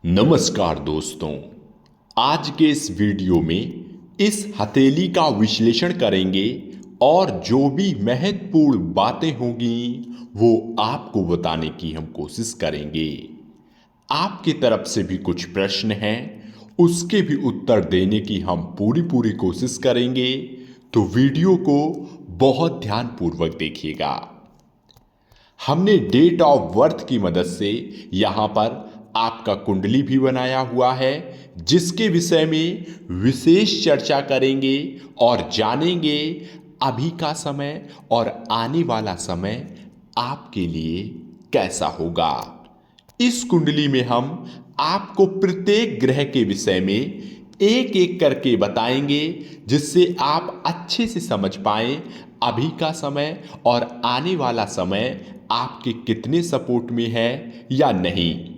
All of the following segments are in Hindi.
नमस्कार दोस्तों। आज के इस वीडियो में इस हथेली का विश्लेषण करेंगे और जो भी महत्वपूर्ण बातें होंगी वो आपको बताने की हम कोशिश करेंगे। आपकी तरफ से भी कुछ प्रश्न हैं, उसके भी उत्तर देने की हम पूरी कोशिश करेंगे, तो वीडियो को बहुत ध्यानपूर्वक देखिएगा। हमने डेट ऑफ बर्थ की मदद से यहाँ पर आपका कुंडली भी बनाया हुआ है, जिसके विषय में विशेष चर्चा करेंगे और जानेंगे अभी का समय और आने वाला समय आपके लिए कैसा होगा। इस कुंडली में हम आपको प्रत्येक ग्रह के विषय में एक एक करके बताएंगे, जिससे आप अच्छे से समझ पाएं अभी का समय और आने वाला समय आपके कितने सपोर्ट में है या नहीं।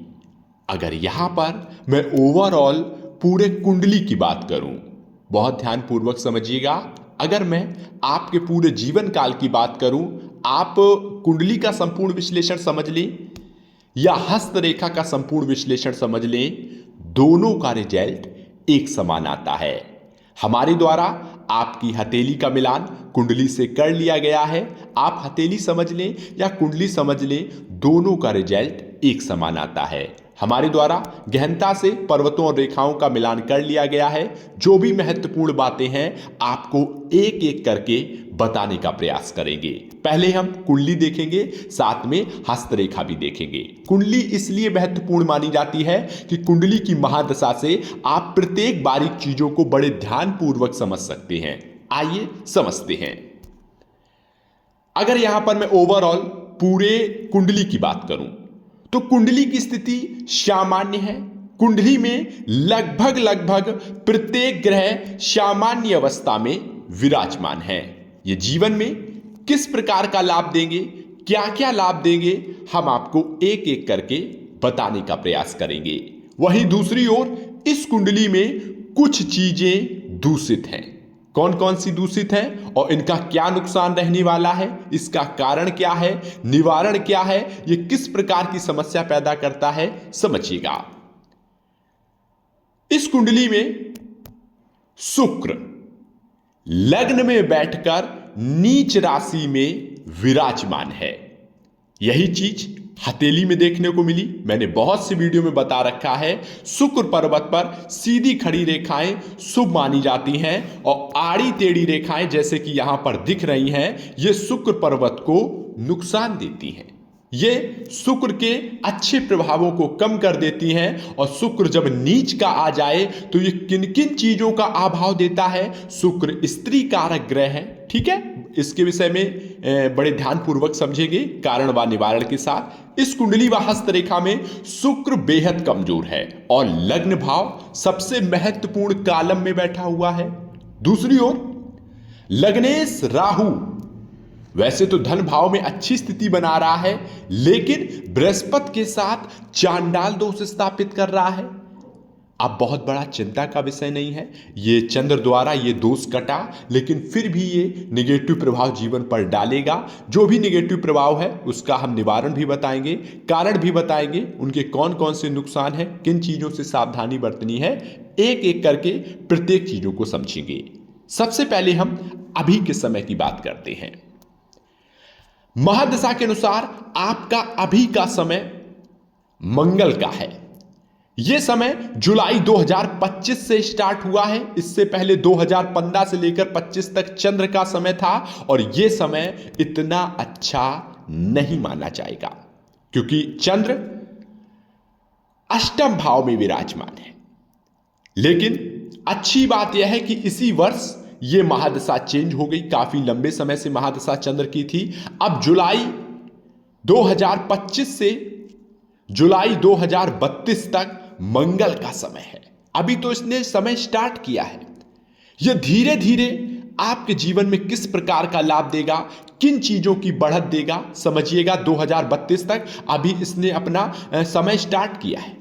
अगर यहां पर मैं ओवरऑल पूरे कुंडली की बात करूं, बहुत ध्यानपूर्वक समझिएगा। अगर मैं आपके पूरे जीवन काल की बात करूं, आप कुंडली का संपूर्ण विश्लेषण समझ लें या हस्तरेखा का संपूर्ण विश्लेषण समझ लें, दोनों का रिजल्ट एक समान आता है। हमारे द्वारा आपकी हथेली का मिलान कुंडली से कर लिया गया है। आप हथेली समझ लें या कुंडली समझ लें, दोनों का रिजल्ट एक समान आता है। हमारे द्वारा गहनता से पर्वतों और रेखाओं का मिलान कर लिया गया है। जो भी महत्वपूर्ण बातें हैं आपको एक एक करके बताने का प्रयास करेंगे। पहले हम कुंडली देखेंगे, साथ में हस्तरेखा भी देखेंगे। कुंडली इसलिए महत्वपूर्ण मानी जाती है कि कुंडली की महादशा से आप प्रत्येक बारीक चीजों को बड़े ध्यानपूर्वक समझ सकते हैं। आइए समझते हैं। अगर यहां पर मैं ओवरऑल पूरे कुंडली की बात करूं, तो कुंडली की स्थिति सामान्य है। कुंडली में लगभग प्रत्येक ग्रह सामान्य अवस्था में विराजमान है। ये जीवन में किस प्रकार का लाभ देंगे, क्या क्या लाभ देंगे, हम आपको एक एक करके बताने का प्रयास करेंगे। वहीं दूसरी ओर इस कुंडली में कुछ चीजें दूषित हैं। कौन कौन सी दूषित हैं और इनका क्या नुकसान रहने वाला है, इसका कारण क्या है, निवारण क्या है, यह किस प्रकार की समस्या पैदा करता है, समझिएगा। इस कुंडली में शुक्र लग्न में बैठकर नीच राशि में विराजमान है। यही चीज हथेली में देखने को मिली। मैंने बहुत सी वीडियो में बता रखा है, शुक्र पर्वत पर सीधी खड़ी रेखाएं शुभ मानी जाती हैं और आड़ी टेढ़ी रेखाएं जैसे कि यहां पर दिख रही हैं, ये शुक्र पर्वत को नुकसान देती हैं। ये शुक्र के अच्छे प्रभावों को कम कर देती हैं। और शुक्र जब नीच का आ जाए तो ये किन किन चीजों का अभाव देता है। शुक्र स्त्री कारक ग्रह है, ठीक है। इसके विषय में बड़े ध्यानपूर्वक समझेंगे कारण व निवारण के साथ। इस कुंडली व हस्तरेखा में शुक्र बेहद कमजोर है और लग्न भाव सबसे महत्वपूर्ण कालम में बैठा हुआ है। दूसरी ओर लग्नेश राहु वैसे तो धन भाव में अच्छी स्थिति बना रहा है, लेकिन बृहस्पति के साथ चांडाल दोष स्थापित कर रहा है। अब बहुत बड़ा चिंता का विषय नहीं है, ये चंद्र द्वारा ये दोष कटा, लेकिन फिर भी ये नेगेटिव प्रभाव जीवन पर डालेगा। जो भी नेगेटिव प्रभाव है उसका हम निवारण भी बताएंगे, कारण भी बताएंगे, उनके कौन कौन से नुकसान है, किन चीजों से सावधानी बरतनी है, एक एक करके प्रत्येक चीजों को समझेंगे। सबसे पहले हम अभी के समय की बात करते हैं। महादशा के अनुसार आपका अभी का समय मंगल का है। यह समय जुलाई 2025 से स्टार्ट हुआ है। इससे पहले 2015 से लेकर 25 तक चंद्र का समय था और यह समय इतना अच्छा नहीं माना जाएगा, क्योंकि चंद्र अष्टम भाव में विराजमान है। लेकिन अच्छी बात यह है कि इसी वर्ष ये महादशा चेंज हो गई। काफी लंबे समय से महादशा चंद्र की थी। अब जुलाई 2025 से जुलाई 2032 तक मंगल का समय है। अभी तो इसने समय स्टार्ट किया है। यह धीरे धीरे आपके जीवन में किस प्रकार का लाभ देगा, किन चीजों की बढ़त देगा, समझिएगा। 2032 तक अभी इसने अपना समय स्टार्ट किया है।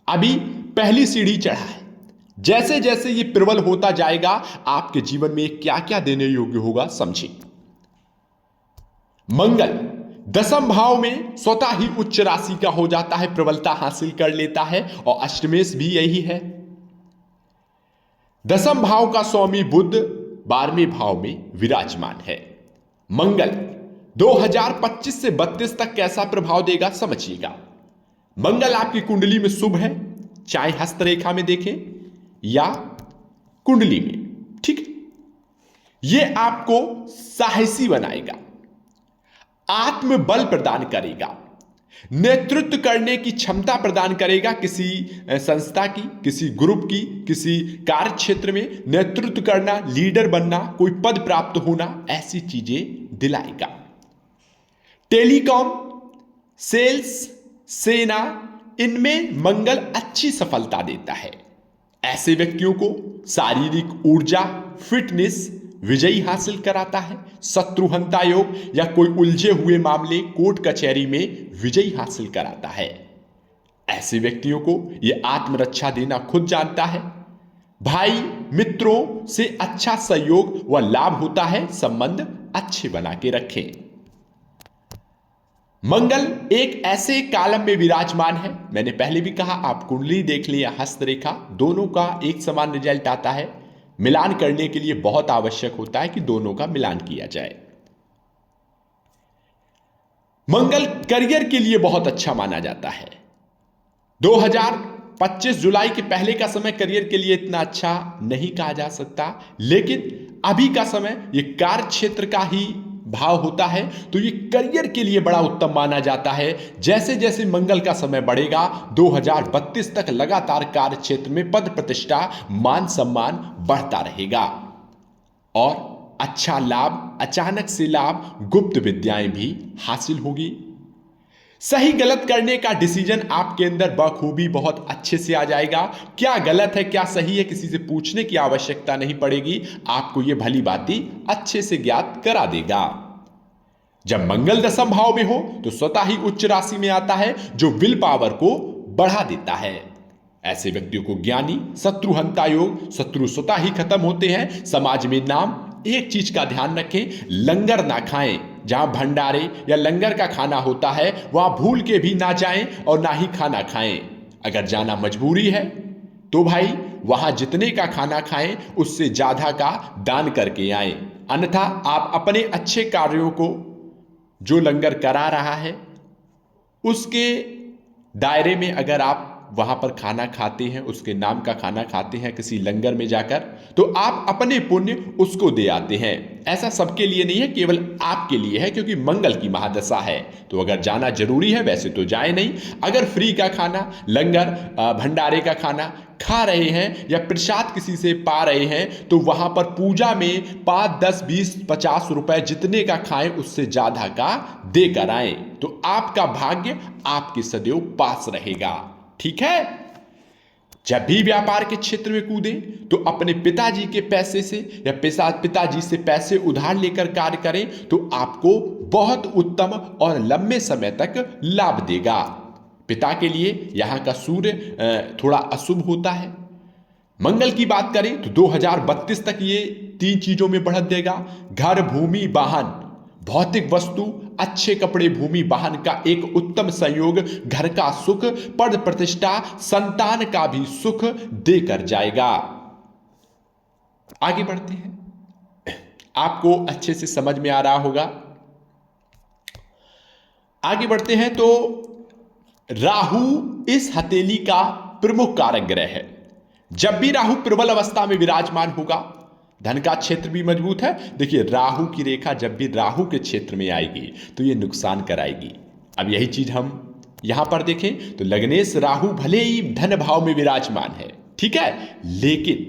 अभी पहली सीढ़ी चढ़ा है। जैसे जैसे ये प्रबल होता जाएगा आपके जीवन में क्या क्या देने योग्य होगा, समझिए। मंगल दसम भाव में स्वतः ही उच्च राशि का हो जाता है, प्रबलता हासिल कर लेता है। और अष्टमेश भी यही है। दसम भाव का स्वामी बुध 12वें भाव में विराजमान है। मंगल 2025 से 32 तक कैसा प्रभाव देगा समझिएगा। मंगल आपकी कुंडली में शुभ है, चाहे हस्तरेखा में देखें या कुंडली में, ठीक है। यह आपको साहसी बनाएगा, आत्मबल प्रदान करेगा, नेतृत्व करने की क्षमता प्रदान करेगा। किसी संस्था की, किसी ग्रुप की, किसी कार्य क्षेत्र में नेतृत्व करना, लीडर बनना, कोई पद प्राप्त होना, ऐसी चीजें दिलाएगा। टेलीकॉम, सेल्स, सेना, इनमें मंगल अच्छी सफलता देता है। ऐसे व्यक्तियों को शारीरिक ऊर्जा, फिटनेस, विजयी हासिल कराता है। शत्रुहंता योग या कोई उलझे हुए मामले कोर्ट कचहरी में विजयी हासिल कराता है। ऐसे व्यक्तियों को यह आत्मरक्षा देना खुद जानता है। भाई मित्रों से अच्छा सहयोग व लाभ होता है। संबंध अच्छे बना के रखें। मंगल एक ऐसे कालम में विराजमान है, मैंने पहले भी कहा, आप कुंडली देख लें या हस्तरेखा, दोनों का एक समान रिजल्ट आता है। मिलान करने के लिए बहुत आवश्यक होता है कि दोनों का मिलान किया जाए। मंगल करियर के लिए बहुत अच्छा माना जाता है। 2025 जुलाई के पहले का समय करियर के लिए इतना अच्छा नहीं कहा जा सकता, लेकिन अभी का समय यह कार्य क्षेत्र का ही भाव होता है, तो ये करियर के लिए बड़ा उत्तम माना जाता है। जैसे जैसे मंगल का समय बढ़ेगा 2032 तक लगातार कार्य क्षेत्र में पद प्रतिष्ठा, मान सम्मान बढ़ता रहेगा और अच्छा लाभ, अचानक से लाभ, गुप्त विद्याएं भी हासिल होगी। सही गलत करने का डिसीजन आपके अंदर बखूबी बहुत अच्छे से आ जाएगा। क्या गलत है क्या सही है किसी से पूछने की आवश्यकता नहीं पड़ेगी, आपको यह भली बाती अच्छे से ज्ञात करा देगा। जब मंगल दसम भाव में हो तो स्वतः ही उच्च राशि में आता है, जो विल पावर को बढ़ा देता है। ऐसे व्यक्तियों को ज्ञानी, शत्रुहंता योग, शत्रु स्वतः ही खत्म होते हैं। समाज में नाम। एक चीज का ध्यान रखें, लंगर ना खाएं। जहां भंडारे या लंगर का खाना होता है वहां भूल के भी ना जाएं और ना ही खाना खाएं। अगर जाना मजबूरी है तो भाई वहां जितने का खाना खाएं उससे ज्यादा का दान करके आएं। अन्यथा आप अपने अच्छे कार्यों को, जो लंगर करा रहा है, उसके दायरे में अगर आप वहां पर खाना खाते हैं, उसके नाम का खाना खाते हैं किसी लंगर में जाकर, तो आप अपने पुण्य उसको दे आते हैं। ऐसा सबके लिए नहीं है, केवल आपके लिए है, क्योंकि मंगल की महादशा है। तो अगर जाना जरूरी है, वैसे तो जाए नहीं। अगर फ्री का खाना, लंगर, भंडारे का खाना खा रहे हैं या प्रसाद किसी से पा रहे हैं, तो वहां पर पूजा में 5, 10, 20, 50 रुपए जितने का खाएं उससे ज्यादा का देकर आए, तो आपका भाग्य आपके सदैव पास रहेगा। ठीक है। जब भी व्यापार के क्षेत्र में कूदें तो अपने पिताजी के पैसे से या पिताजी से पैसे उधार लेकर कार्य करें, तो आपको बहुत उत्तम और लंबे समय तक लाभ देगा। पिता के लिए यहां का सूर्य थोड़ा अशुभ होता है। मंगल की बात करें तो 2032 तक ये 3 चीजों में बढ़त देगा। घर, भूमि, वाहन, भौतिक वस्तु, अच्छे कपड़े, भूमि, वाहन का एक उत्तम संयोग घर का सुख, पद प्रतिष्ठा, संतान का भी सुख देकर जाएगा। आगे बढ़ते हैं, आपको अच्छे से समझ में आ रहा होगा। आगे बढ़ते हैं तो राहु इस हथेली का प्रमुख कारक ग्रह है। जब भी राहु प्रबल अवस्था में विराजमान होगा, धन का क्षेत्र भी मजबूत है। देखिए, राहु की रेखा जब भी राहु के क्षेत्र में आएगी तो ये नुकसान कराएगी। अब यही चीज हम यहां पर देखें तो लग्नेश राहु भले ही धन भाव में विराजमान है, ठीक है, लेकिन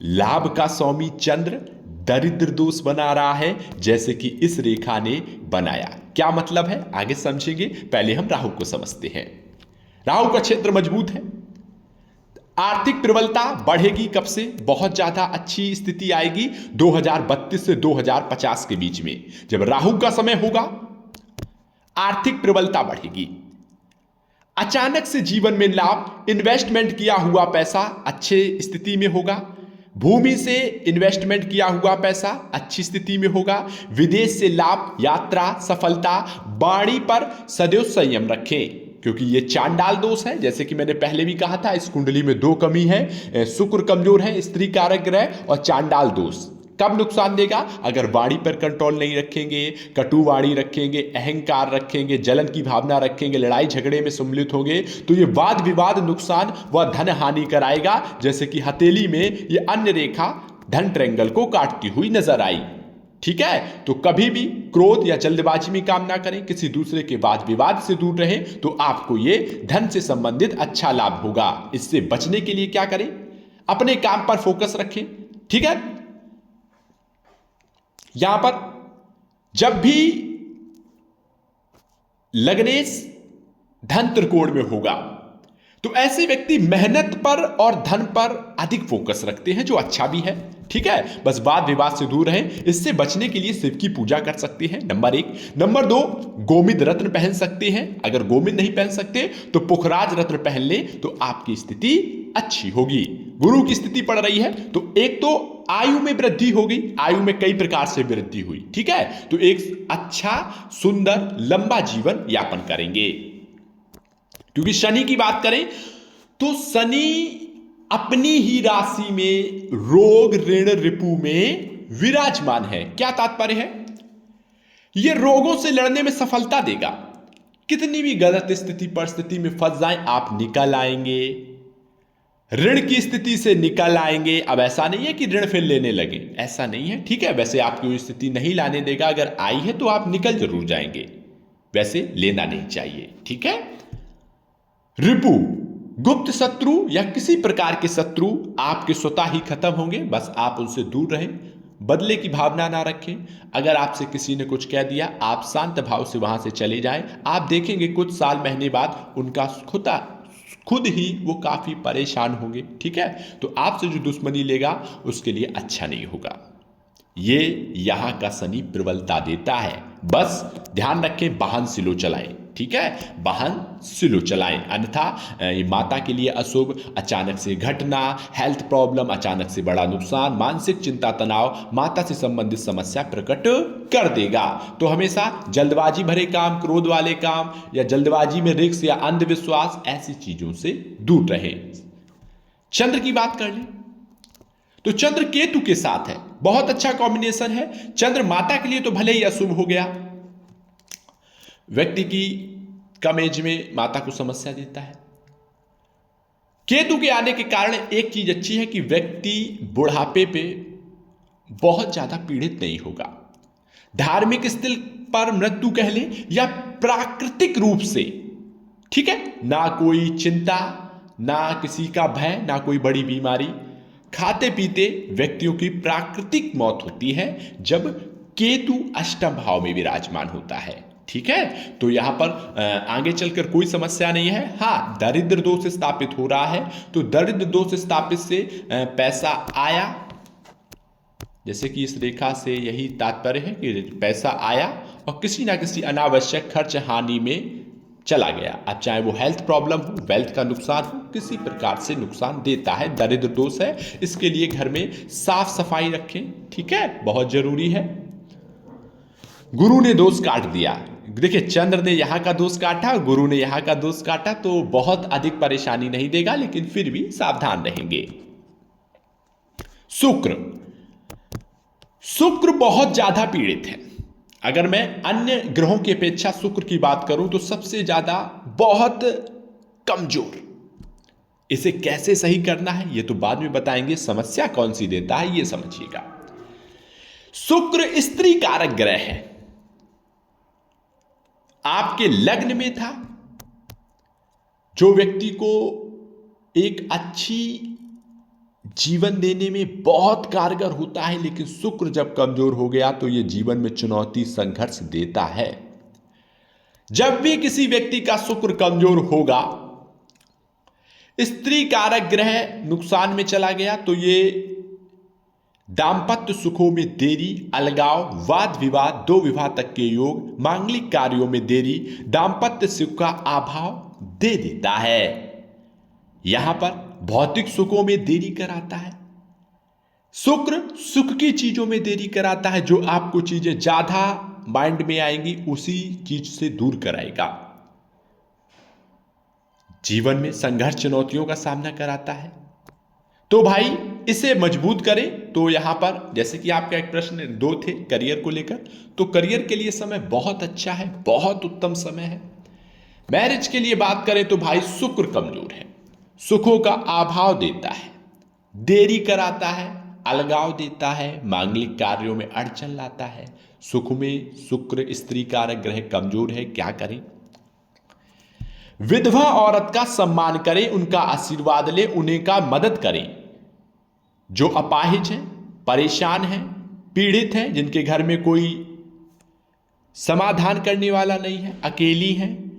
लाभ का स्वामी चंद्र दरिद्र दोष बना रहा है, जैसे कि इस रेखा ने बनाया। क्या मतलब है आगे समझेंगे, पहले हम राहु को समझते हैं। राहु का क्षेत्र मजबूत है। आर्थिक प्रबलता बढ़ेगी। कब से? बहुत ज्यादा अच्छी स्थिति आएगी 2032 से 2050 के बीच में। जब राहु का समय होगा आर्थिक प्रबलता बढ़ेगी। अचानक से जीवन में लाभ, इन्वेस्टमेंट किया हुआ पैसा अच्छे स्थिति में होगा। भूमि से इन्वेस्टमेंट किया हुआ पैसा अच्छी स्थिति में होगा। विदेश से लाभ, यात्रा, सफलता। वाणी पर सदैव संयम रखें क्योंकि ये चांडाल दोष है। जैसे कि मैंने पहले भी कहा था, इस कुंडली में दो कमी है, शुक्र कमजोर है, स्त्री कारक ग्रह, और चांडाल दोष। कब नुकसान देगा? अगर वाणी पर कंट्रोल नहीं रखेंगे, कटु वाणी रखेंगे, अहंकार रखेंगे, जलन की भावना रखेंगे, लड़ाई झगड़े में सम्मिलित होंगे, तो ये वाद विवाद, नुकसान व धन हानि कराएगा। जैसे कि हथेली में ये अन्य रेखा धन ट्रेंगल को काटती हुई नजर आई। ठीक है, तो कभी भी क्रोध या जल्दबाजी में काम ना करें, किसी दूसरे के वाद विवाद से दूर रहें, तो आपको ये धन से संबंधित अच्छा लाभ होगा। इससे बचने के लिए क्या करें? अपने काम पर फोकस रखें। ठीक है, यहां पर जब भी लग्नेश धन त्रिकोण में होगा तो ऐसे व्यक्ति मेहनत पर और धन पर अधिक फोकस रखते हैं, जो अच्छा भी है। ठीक है, बस वाद विवाद से दूर रहें। इससे बचने के लिए शिव की पूजा कर सकते हैं, नंबर 1। नंबर 2, गोमिद रत्न पहन सकते हैं। अगर गोमिद नहीं पहन सकते तो पुखराज रत्न पहन ले तो आपकी स्थिति अच्छी होगी। गुरु की स्थिति पड़ रही है तो एक तो आयु में वृद्धि हो गई, आयु में कई प्रकार से वृद्धि हुई। ठीक है, तो एक अच्छा सुंदर लंबा जीवन यापन करेंगे। क्योंकि शनि की बात करें तो शनि अपनी ही राशि में रोग ऋण रिपु में विराजमान है। क्या तात्पर्य है? यह रोगों से लड़ने में सफलता देगा। कितनी भी गलत स्थिति परिस्थिति में फंस जाएं, आप निकल आएंगे। ऋण की स्थिति से निकल आएंगे। अब ऐसा नहीं है कि ऋण फिर लेने लगे, ऐसा नहीं है। ठीक है, वैसे आपकी वो स्थिति नहीं लाने देगा। अगर आई है तो आप निकल जरूर जाएंगे, वैसे लेना नहीं चाहिए। ठीक है, रिपु गुप्त शत्रु या किसी प्रकार के शत्रु आपके स्वतः ही खत्म होंगे, बस आप उनसे दूर रहें। बदले की भावना ना रखें। अगर आपसे किसी ने कुछ कह दिया, आप शांत भाव से वहां से चले जाएं। आप देखेंगे कुछ साल महीने बाद उनका खुद ही वो काफी परेशान होंगे। ठीक है, तो आपसे जो दुश्मनी लेगा उसके लिए अच्छा नहीं होगा। ये यहां का शनि प्रबलता देता है। बस ध्यान रखें, वाहन स्लो चलाएं। ठीक है, वाहन स्लो चलाएं, अन्यथा माता के लिए अशुभ, अचानक से घटना, हेल्थ प्रॉब्लम, अचानक से बड़ा नुकसान, मानसिक चिंता, तनाव, माता से संबंधित समस्या प्रकट कर देगा। तो हमेशा जल्दबाजी भरे काम, क्रोध वाले काम या जल्दबाजी में रिस्क या अंधविश्वास, ऐसी चीजों से दूर रहें। चंद्र की बात कर लें तो चंद्र केतु के साथ है, बहुत अच्छा कॉम्बिनेशन है। चंद्र माता के लिए तो भले ही अशुभ हो गया, व्यक्ति की कम एज में माता को समस्या देता है। केतु के आने के कारण एक चीज अच्छी है कि व्यक्ति बुढ़ापे पे बहुत ज्यादा पीड़ित नहीं होगा। धार्मिक स्थल पर मृत्यु कह ले या प्राकृतिक रूप से, ठीक है, ना कोई चिंता, ना किसी का भय, ना कोई बड़ी बीमारी। खाते पीते व्यक्तियों की प्राकृतिक मौत होती है जब केतु अष्टम भाव में विराजमान होता है। ठीक है, तो यहां पर आगे चलकर कोई समस्या नहीं है। हाँ, दरिद्र दोष स्थापित हो रहा है, तो दरिद्र दोष स्थापित से पैसा आया, जैसे कि इस रेखा से यही तात्पर्य है कि पैसा आया और किसी ना किसी अनावश्यक खर्च हानि में चला गया। अब चाहे वो हेल्थ प्रॉब्लम हो, वेल्थ का नुकसान हो, किसी प्रकार से नुकसान देता है, दरिद्र दोष है। इसके लिए घर में साफ सफाई रखें। ठीक है, बहुत जरूरी है। गुरु ने दोष काट दिया, देखिए चंद्र ने यहां का दोष काटा, गुरु ने यहां का दोष काटा, तो बहुत अधिक परेशानी नहीं देगा, लेकिन फिर भी सावधान रहेंगे। शुक्र बहुत ज्यादा पीड़ित है। अगर मैं अन्य ग्रहों की अपेक्षा शुक्र की बात करूं तो सबसे ज्यादा बहुत कमजोर। इसे कैसे सही करना है ये तो बाद में बताएंगे, समस्या कौन सी देता है ये समझिएगा। शुक्र स्त्री कारक ग्रह है, आपके लग्न में था, जो व्यक्ति को एक अच्छी जीवन देने में बहुत कारगर होता है, लेकिन शुक्र जब कमजोर हो गया तो यह जीवन में चुनौती संघर्ष देता है। जब भी किसी व्यक्ति का शुक्र कमजोर होगा, स्त्री कारक ग्रह नुकसान में चला गया, तो यह दाम्पत्य सुखों में देरी, अलगाव, वाद विवाद, 2 विवाह तक के योग, मांगलिक कार्यों में देरी, दाम्पत्य सुख का अभाव दे देता है। यहां पर भौतिक सुखों में देरी कराता है। शुक्र सुख की चीजों में देरी कराता है, जो आपको चीजें ज्यादा माइंड में आएंगी उसी चीज से दूर कराएगा। जीवन में संघर्ष चुनौतियों का सामना कराता है। तो भाई इसे मजबूत करें। तो यहां पर जैसे कि आपका एक प्रश्न दो थे करियर को लेकर, तो करियर के लिए समय बहुत अच्छा है, बहुत उत्तम समय है। मैरिज के लिए बात करें तो भाई शुक्र कमजोर है, सुखों का अभाव देता है, देरी कराता है, अलगाव देता है, मांगलिक कार्यों में अड़चन लाता है। सुख में शुक्र स्त्री कारक ग्रह कमजोर है, क्या करें? विधवा औरत का सम्मान करें, उनका आशीर्वाद लें, उन्हें का मदद करें। जो अपाहिज हैं, परेशान हैं, पीड़ित हैं, जिनके घर में कोई समाधान करने वाला नहीं है, अकेली हैं,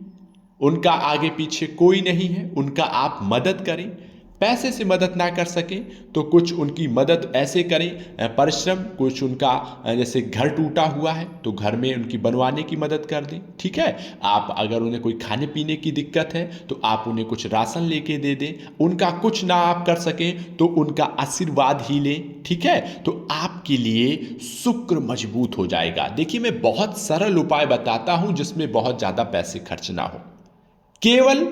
उनका आगे पीछे कोई नहीं है, उनका आप मदद करें। पैसे से मदद ना कर सकें तो कुछ उनकी मदद ऐसे करें, परिश्रम, कुछ उनका जैसे घर टूटा हुआ है तो घर में उनकी बनवाने की मदद कर दें, ठीक है। आप अगर उन्हें कोई खाने पीने की दिक्कत है तो आप उन्हें कुछ राशन लेके दे दें। उनका कुछ ना आप कर सकें तो उनका आशीर्वाद ही लें, ठीक है। तो आपके लिए शुक्र मजबूत हो जाएगा। देखिए मैं बहुत सरल उपाय बताता हूं जिसमें बहुत ज़्यादा पैसे खर्च ना हो। केवल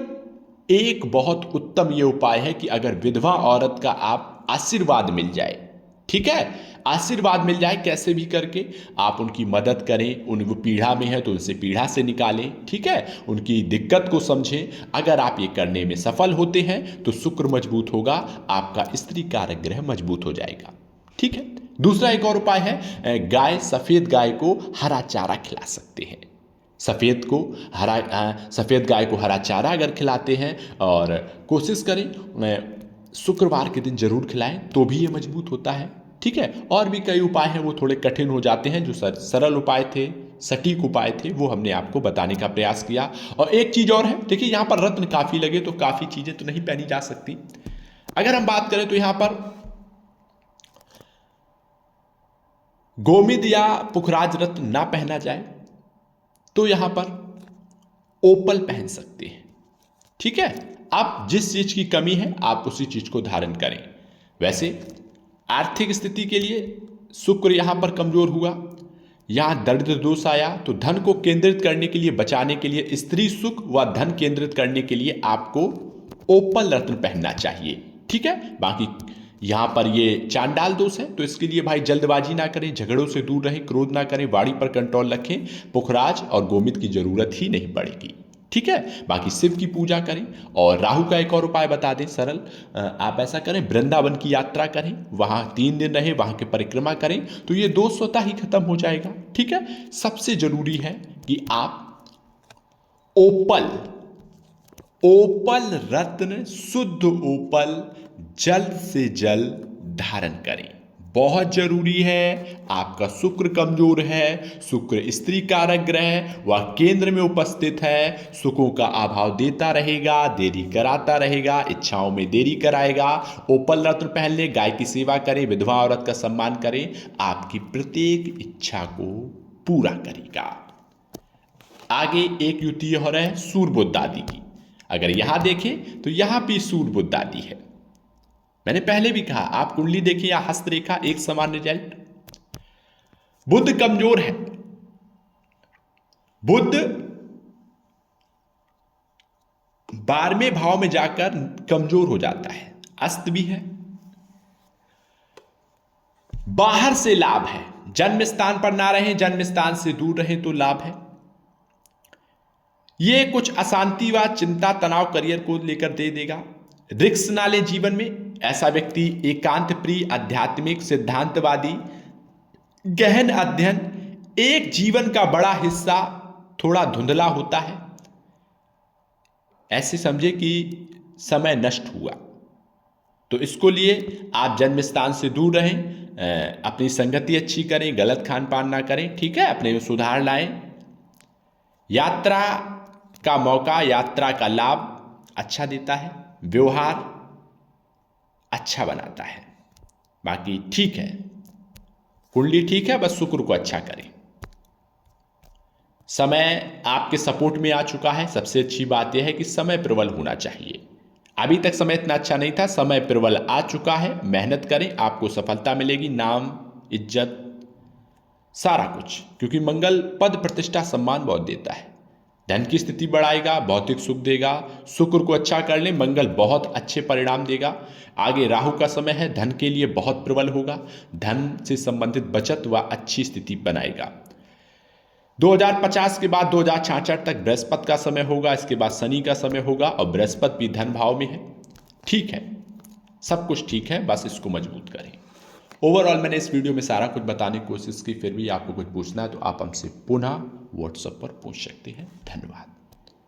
एक बहुत उत्तम यह उपाय है कि अगर विधवा औरत का आप आशीर्वाद मिल जाए, ठीक है, आशीर्वाद मिल जाए कैसे भी करके आप उनकी मदद करें। वो पीढ़ा में है तो उनसे पीढ़ा से निकालें, ठीक है, उनकी दिक्कत को समझें। अगर आप ये करने में सफल होते हैं तो शुक्र मजबूत होगा, आपका स्त्री कारक ग्रह मजबूत हो जाएगा, ठीक है। दूसरा एक और उपाय है, गाय, सफेद गाय को हरा चारा खिला सकते हैं। सफ़ेद गाय को हरा चारा अगर खिलाते हैं और कोशिश करें शुक्रवार के दिन जरूर खिलाएं तो भी ये मजबूत होता है, ठीक है। और भी कई उपाय हैं, वो थोड़े कठिन हो जाते हैं। जो सरल उपाय थे, सटीक उपाय थे, वो हमने आपको बताने का प्रयास किया। और एक चीज़ और है, देखिए यहाँ पर रत्न काफ़ी लगे तो काफ़ी चीज़ें तो नहीं पहनी जा सकती। अगर हम बात करें तो यहाँ पर गोमिद या पुखराज रत्न ना पहना जाए तो यहां पर ओपल पहन सकते हैं, ठीक है। आप जिस चीज की कमी है आप उसी चीज को धारण करें। वैसे आर्थिक स्थिति के लिए शुक्र यहां पर कमजोर हुआ, यहां दरिद्र दोष आया, तो धन को केंद्रित करने के लिए, बचाने के लिए, स्त्री सुख व धन केंद्रित करने के लिए आपको ओपल रत्न पहनना चाहिए, ठीक है। बाकी यहां पर ये चांडाल दोष है तो इसके लिए भाई जल्दबाजी ना करें, झगड़ों से दूर रहें, क्रोध ना करें, वाणी पर कंट्रोल रखें, पुखराज और गोमिद की जरूरत ही नहीं पड़ेगी, ठीक है। बाकी शिव की पूजा करें। और राहु का एक और उपाय बता दें सरल, आप ऐसा करें, वृंदावन की यात्रा करें, वहां 3 दिन रहें, वहां की परिक्रमा करें तो ये दोष स्वतः ही खत्म हो जाएगा, ठीक है। सबसे जरूरी है कि आप ओपल रत्न, शुद्ध ओपल जल्द से जल्द धारण करें, बहुत जरूरी है। आपका शुक्र कमजोर है, शुक्र स्त्री कारक ग्रह वह केंद्र में उपस्थित है, सुखों का अभाव देता रहेगा, देरी कराता रहेगा, इच्छाओं में देरी कराएगा। ओपल रत्न पहन ले, गाय की सेवा करें, विधवा औरत का सम्मान करें, आपकी प्रत्येक इच्छा को पूरा करेगा। आगे एक युति हो रहा है सूर्य बुध आदि की। अगर यहां देखें तो यहां भी सूर्य बुध आदि है। मैंने पहले भी कहा, आप कुंडली देखिए या हस्तरेखा, एक समान रिजल्ट। बुध कमजोर है, बुध 12वें भाव में जाकर कमजोर हो जाता है, अस्त भी है। बाहर से लाभ है, जन्म स्थान पर ना रहें, जन्म स्थान से दूर रहें तो लाभ है। ये कुछ अशांति व चिंता तनाव करियर को लेकर दे देगा। रिस्क ना ले जीवन में, ऐसा व्यक्ति एकांत प्रिय, आध्यात्मिक, सिद्धांतवादी, गहन अध्ययन, एक जीवन का बड़ा हिस्सा थोड़ा धुंधला होता है, ऐसे समझे कि समय नष्ट हुआ। तो इसको लिए आप जन्म स्थान से दूर रहें, अपनी संगति अच्छी करें, गलत खान पान ना करें, ठीक है, अपने में सुधार लाएं। यात्रा का मौका, यात्रा का लाभ अच्छा देता है, व्यवहार अच्छा बनाता है। बाकी ठीक है, कुंडली ठीक है, बस शुक्र को अच्छा करें। समय आपके सपोर्ट में आ चुका है। सबसे अच्छी बात यह है कि समय प्रबल होना चाहिए। अभी तक समय इतना अच्छा नहीं था, समय प्रबल आ चुका है। मेहनत करें, आपको सफलता मिलेगी, नाम, इज्जत, सारा कुछ, क्योंकि मंगल पद प्रतिष्ठा सम्मान बहुत देता है। धन की स्थिति बढ़ाएगा, भौतिक सुख देगा। शुक्र को अच्छा कर लें, मंगल बहुत अच्छे परिणाम देगा। आगे राहु का समय है, धन के लिए बहुत प्रबल होगा। धन से संबंधित बचत व अच्छी स्थिति बनाएगा। 2050 के बाद 2066 तक बृहस्पति का समय होगा, इसके बाद शनि का समय होगा, और बृहस्पति भी धन भाव में है। ठीक है, सब कुछ ठीक है, बस इसको मजबूत करें। ओवरऑल मैंने इस वीडियो में सारा कुछ बताने की कोशिश की, फिर भी आपको कुछ पूछना है तो आप हमसे पुनः व्हाट्सएप पर पूछ सकते हैं। धन्यवाद।